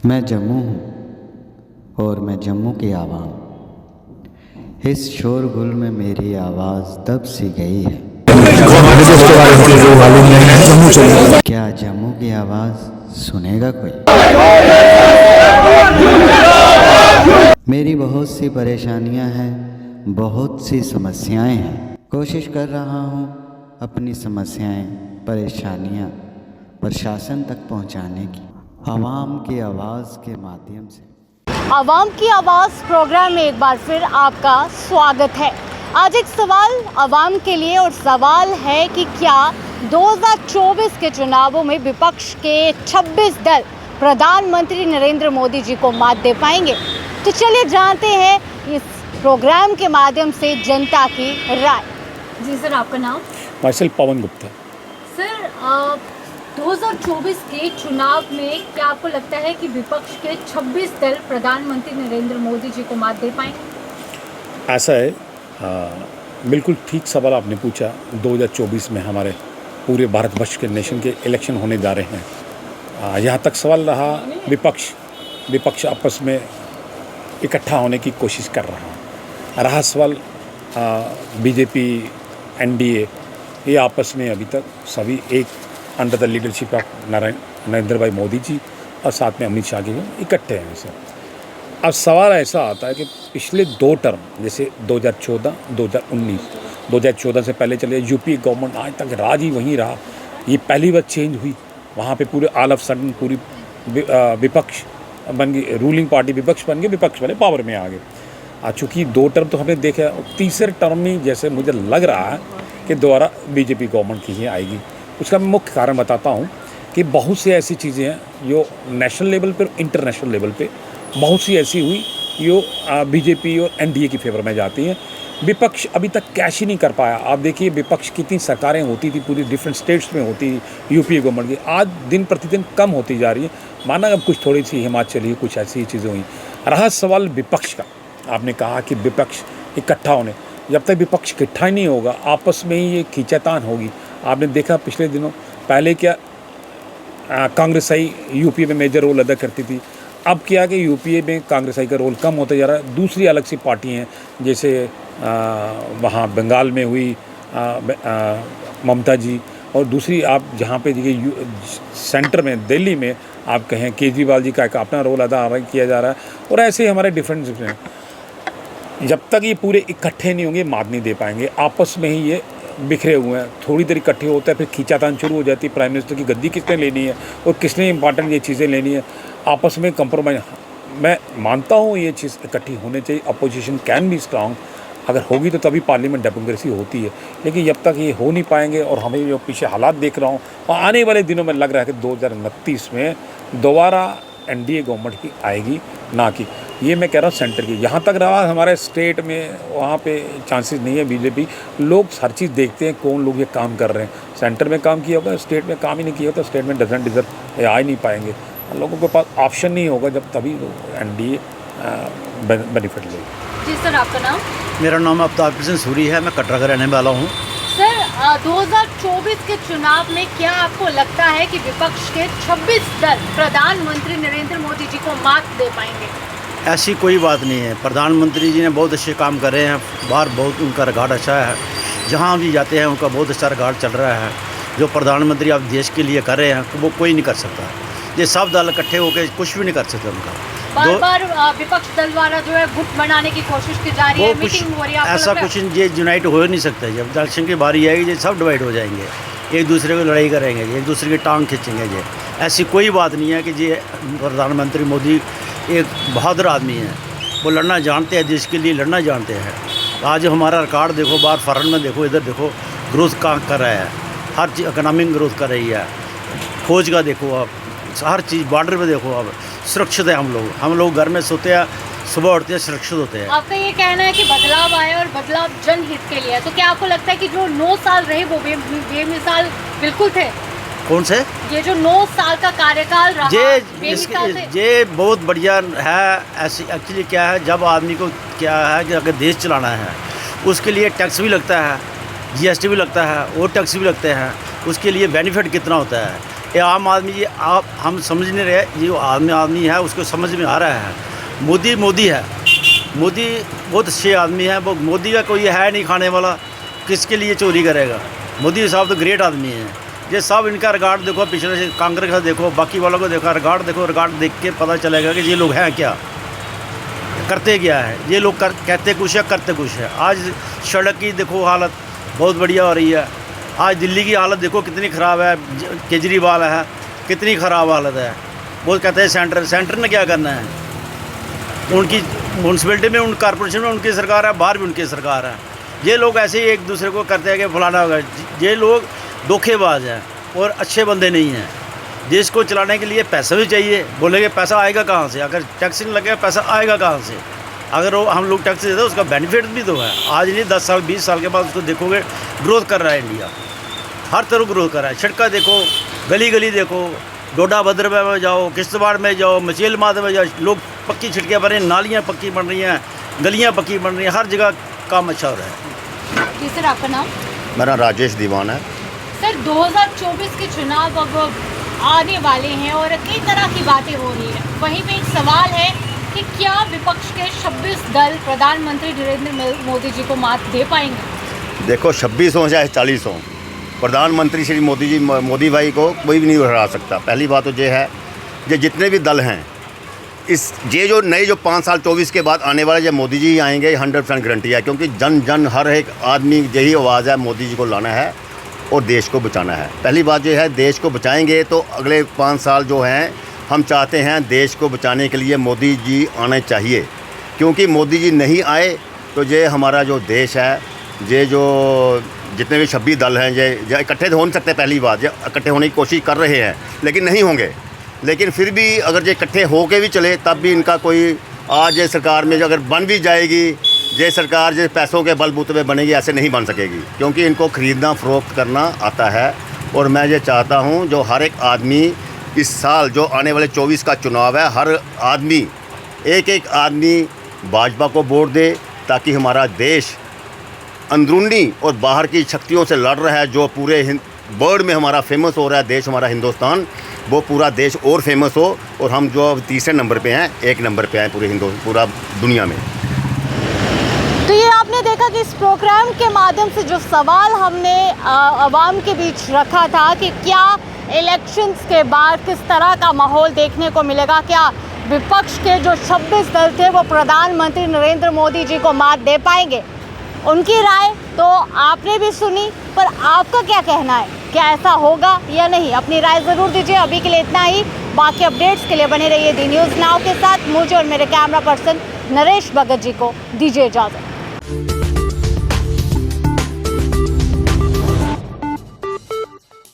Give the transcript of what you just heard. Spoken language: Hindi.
मैं जम्मू हूँ और मैं जम्मू की आवाम। इस शोरगुल में मेरी आवाज़ दब सी गई है। क्या जम्मू की आवाज़ सुनेगा कोई? मेरी बहुत सी परेशानियाँ हैं, बहुत सी समस्याएं हैं। कोशिश कर रहा हूँ अपनी समस्याएं, परेशानियाँ प्रशासन तक पहुँचाने की, आवाम की आवाज़ के माध्यम से। आवाम की आवाज़ प्रोग्राम में एक बार फिर आपका स्वागत है। आज एक सवाल आवाम के लिए, और सवाल है कि क्या 2024 के चुनावों में विपक्ष के 26 दल प्रधानमंत्री नरेंद्र मोदी जी को मात दे पाएंगे? तो चलिए जानते हैं इस प्रोग्राम के माध्यम से जनता की राय। जी सर, आपका नाम? मार्शल पवन गुप्ता। सर, 2024 के चुनाव में क्या आपको लगता है कि विपक्ष के 26 दल प्रधानमंत्री नरेंद्र मोदी जी को मात दे पाएंगे? ऐसा है, बिल्कुल ठीक सवाल आपने पूछा। 2024 में हमारे पूरे भारतवर्ष के नेशन के इलेक्शन होने जा रहे हैं। यहाँ तक सवाल रहा विपक्ष आपस में इकट्ठा होने की कोशिश कर रहा सवाल बीजेपी, एनडीए, ये आपस में अभी तक सभी एक under the leadership of Narendra भाई मोदी जी और साथ में अमित शाह जी इकट्ठे हैं सर। अब सवाल ऐसा आता है कि पिछले 2 टर्म, जैसे 2014, 2019, 2014 से पहले चले यूपी गवर्नमेंट आज तक राज ही वहीं रहा। ये पहली बार चेंज हुई, वहाँ पे पूरे ऑल ऑफ सडन पूरी विपक्ष बन गई, रूलिंग पार्टी विपक्ष बन गई, विपक्ष वाले पावर में आ गए। चूँकि 2 टर्म तो हमने देखा, तीसरे टर्म में जैसे मुझे लग रहा है कि दोबारा बीजेपी गवर्नमेंट की ही आएगी। उसका मैं मुख्य कारण बताता हूँ कि बहुत सी ऐसी चीज़ें हैं जो नेशनल लेवल पर, इंटरनेशनल लेवल पे बहुत सी ऐसी हुई जो बीजेपी और एनडीए की फेवर में जाती हैं। विपक्ष अभी तक कैश ही नहीं कर पाया। आप देखिए विपक्ष कितनी सरकारें होती थी, पूरी डिफरेंट स्टेट्स में होती यूपी गवर्नमेंट की, आज दिन प्रतिदिन कम होती जा रही है। माना अब कुछ थोड़ी सी हिमाचली, कुछ ऐसी चीज़ें हुई। रहा सवाल विपक्ष का, आपने कहा कि विपक्ष इकट्ठा होने, जब तक विपक्ष इकट्ठा ही नहीं होगा, आपस में ही ये खींचातान होगी। आपने देखा पिछले दिनों पहले क्या कांग्रेस आई यूपी में मेजर रोल अदा करती थी, अब क्या कि यूपी में कांग्रेस आई का रोल कम होता जा रहा है। दूसरी अलग सी पार्टी हैं, जैसे वहाँ बंगाल में हुई ममता जी, और दूसरी आप जहाँ पे देखिए सेंटर में दिल्ली में आप कहें केजरीवाल जी का एक अपना रोल अदा किया जा रहा है। और ऐसे ही हमारे डिफरेंट जब तक ये पूरे इकट्ठे नहीं होंगे मात नहीं दे पाएंगे। आपस में ही ये बिखरे हुए हैं, थोड़ी देर इकट्ठे होता है फिर खींचातान शुरू हो जाती है। प्राइम मिनिस्टर की गद्दी किसने लेनी है और किसने इंपॉर्टेंट ये चीज़ें लेनी है, आपस में कंप्रोमाइज। मैं मानता हूँ ये चीज़ इकट्ठी होनी चाहिए। अपोजिशन कैन बी स्ट्रांग, अगर होगी तो तभी पार्लियामेंट डेमोक्रेसी होती है। लेकिन जब तक ये हो नहीं पाएंगे, और हमें जो पीछे हालात देख रहा हूँ, और आने वाले दिनों में लग रहा है कि 2029 में दोबारा एनडीए गवर्नमेंट की आएगी, ना कि ये मैं कह रहा हूँ सेंटर की। यहाँ तक रहा हमारे स्टेट में, वहाँ पे चांसेस नहीं है बीजेपी। लोग हर चीज़ देखते हैं कौन लोग ये काम कर रहे हैं। सेंटर में काम किया होगा, स्टेट में काम ही नहीं किया होता, स्टेट में डजंट डिजर्व आ ही नहीं पाएंगे। लोगों के पास ऑप्शन नहीं होगा, जब तभी एनडीए बेनिफिट लेगी। जी सर, आपका नाम? मेरा नाम अफ्ताब हुसैन सूरी है, मैं कटरा का रहने वाला हूँ। सर, 2024 के चुनाव में क्या आपको लगता है कि विपक्ष के 26 दल प्रधानमंत्री नरेंद्र मोदी जी को मात दे पाएंगे? ऐसी कोई बात नहीं है। प्रधानमंत्री जी ने बहुत अच्छे काम कर रहे हैं, बाहर बहुत उनका रिकॉर्ड अच्छा है, जहाँ भी जाते हैं उनका बहुत अच्छा रिकॉर्ड चल रहा है। जो प्रधानमंत्री आप देश के लिए कर रहे हैं वो कोई नहीं कर सकता। ये सब दल इकट्ठे होकर कुछ भी नहीं कर सकते। उनका बार विपक्ष दल द्वारा जो है गुट बनाने की कोशिश की जा रही है, मीटिंग हो रही है, ऐसा कुछ ये यूनाइट हो नहीं सकता। जब इलेक्शन की बारी आएगी ये सब डिवाइड हो जाएंगे, एक दूसरे को लड़ाई करेंगे, एक दूसरे की टांग खींचेंगे। ये ऐसी कोई बात नहीं है कि ये प्रधानमंत्री मोदी एक बहादुर आदमी है, वो लड़ना जानते हैं, देश के लिए लड़ना जानते हैं। आज हमारा रिकॉर्ड देखो, बाहर फॉरेन में देखो, इधर देखो ग्रोथ कहाँ कर रहा है, हर चीज़ इकनॉमिक ग्रोथ कर रही है। फौज का देखो आप, हर चीज़ बॉर्डर पे देखो आप, सुरक्षित है। हम लोग घर में सोते हैं, सुबह उठते हैं, सुरक्षित होते हैं। आपका ये कहना है कि बदलाव आए और बदलाव जनहित के लिए है, तो क्या आपको लगता है कि जो 9 साल रहे वो बेमिसाल बिल्कुल थे? कौन से? ये जो 9 साल का कार्यकाल रहा, ये बहुत बढ़िया है। ऐसी एक्चुअली क्या है, जब आदमी को क्या है कि अगर देश चलाना है उसके लिए टैक्स भी लगता है, जीएसटी भी लगता है और टैक्स भी लगते हैं। उसके लिए बेनिफिट कितना होता है, ये आम आदमी, ये आप हम समझ नहीं रहे, ये जो आदमी है उसको समझ में आ रहा है। मोदी है, मोदी बहुत अच्छे आदमी है। वो मोदी का कोई है नहीं खाने वाला, किसके लिए चोरी करेगा। मोदी साहब तो ग्रेट आदमी है। ये सब इनका रिकॉर्ड देखो, पिछले से कांग्रेस का देखो, बाकी वालों को देखो, रिकॉर्ड देखो, रिकॉर्ड देख के पता चलेगा कि ये लोग हैं क्या, करते क्या है। ये लोग कहते कुछ है, करते कुछ है। आज सड़क की देखो हालत बहुत बढ़िया हो रही है। आज दिल्ली की हालत देखो कितनी ख़राब है। केजरीवाल है, कितनी ख़राब हालत है। वो कहते हैं सेंटर ने क्या करना है। उनकी म्यूनसिपैलिटी में, उन कॉर्पोरेशन में उनकी सरकार है, बाहर भी उनकी सरकार है। ये लोग ऐसे ही एक दूसरे को करते हैं कि फलाना होगा। ये लोग धोखेबाज हैं और अच्छे बंदे नहीं हैं। देश को चलाने के लिए पैसा भी चाहिए। बोलेंगे पैसा आएगा कहाँ से? अगर टैक्स नहीं लगेगा पैसा आएगा कहाँ से? अगर वो हम लोग टैक्स देते हैं उसका बेनिफिट भी तो है। आज नहीं 10 साल 20 साल के बाद उसको देखोगे, ग्रोथ कर रहा है इंडिया, हर तरफ ग्रोथ कर रहा है। सड़का देखो, गली गली देखो, डोडा भद्रवा में जाओ, किश्तवाड़ में जाओ, मचेल माधव में जाओ, लोग पक्की छिड़कियाँ बन रही हैं, नालियाँ पक्की बन रही हैं, गलियाँ पक्की बन रही हैं, हर जगह काम अच्छा हो रहा है। जी सर, आपका नाम? मेरा राजेश दीवान है। सर, 2024 के चुनाव अब आने वाले हैं और कई तरह की बातें हो रही हैं। वहीं पे एक सवाल है कि क्या विपक्ष के 26 दल प्रधानमंत्री नरेंद्र मोदी जी को मात दे पाएंगे? देखो 26 हो चाहे 40 हो, प्रधानमंत्री श्री मोदी भाई को कोई भी नहीं हरा सकता। पहली बात तो ये है, ये जितने भी दल हैं, ये जो नए जो 5 साल 24 के बाद आने वाले जब मोदी जी आएंगे 100% गारंटी है। क्योंकि जन हर एक आदमी यही आवाज़ है, मोदी जी को लाना है और देश को बचाना है। पहली बात ये है, देश को बचाएंगे तो अगले 5 साल जो हैं, हम चाहते हैं देश को बचाने के लिए मोदी जी आने चाहिए। क्योंकि मोदी जी नहीं आए तो ये हमारा जो देश है, ये जो जितने भी 26 दल हैं, ये इकट्ठे तो हो नहीं सकते। पहली बात, ये इकट्ठे होने की कोशिश कर रहे हैं लेकिन नहीं होंगे। लेकिन फिर भी अगर ये इकट्ठे हो के भी चले तब भी इनका कोई, आज ये सरकार में जो अगर बन भी जाएगी, ये सरकार जो पैसों के बलबूते पे बनेगी, ऐसे नहीं बन सकेगी। क्योंकि इनको ख़रीदना फ़रोख्त करना आता है। और मैं ये चाहता हूँ जो हर एक आदमी इस साल जो आने वाले 24 का चुनाव है, हर आदमी एक आदमी भाजपा को वोट दे, ताकि हमारा देश अंदरूनी और बाहर की शक्तियों से लड़ रहा है। जो पूरे वर्ल्ड में हमारा फेमस हो रहा है देश, हमारा हिंदुस्तान, वो पूरा देश और फेमस हो और हम जो अब तीसरे नंबर पे हैं, 1 नंबर पे आए पूरा दुनिया में। तो ये आपने देखा कि इस प्रोग्राम के माध्यम से जो सवाल हमने आवाम के बीच रखा था कि क्या इलेक्शंस के बाद किस तरह का माहौल देखने को मिलेगा, क्या विपक्ष के जो 26 दल थे वो प्रधानमंत्री नरेंद्र मोदी जी को मात दे पाएंगे। उनकी राय तो आपने भी सुनी, पर आपका क्या कहना है, क्या ऐसा होगा या नहीं? अपनी राय ज़रूर दीजिए। अभी के लिए इतना ही। बाकी अपडेट्स के लिए बने रहिए दी न्यूज़ नाउ के साथ। मुझे और मेरे कैमरा पर्सन नरेश भगत जी को दीजिए इजाज़त।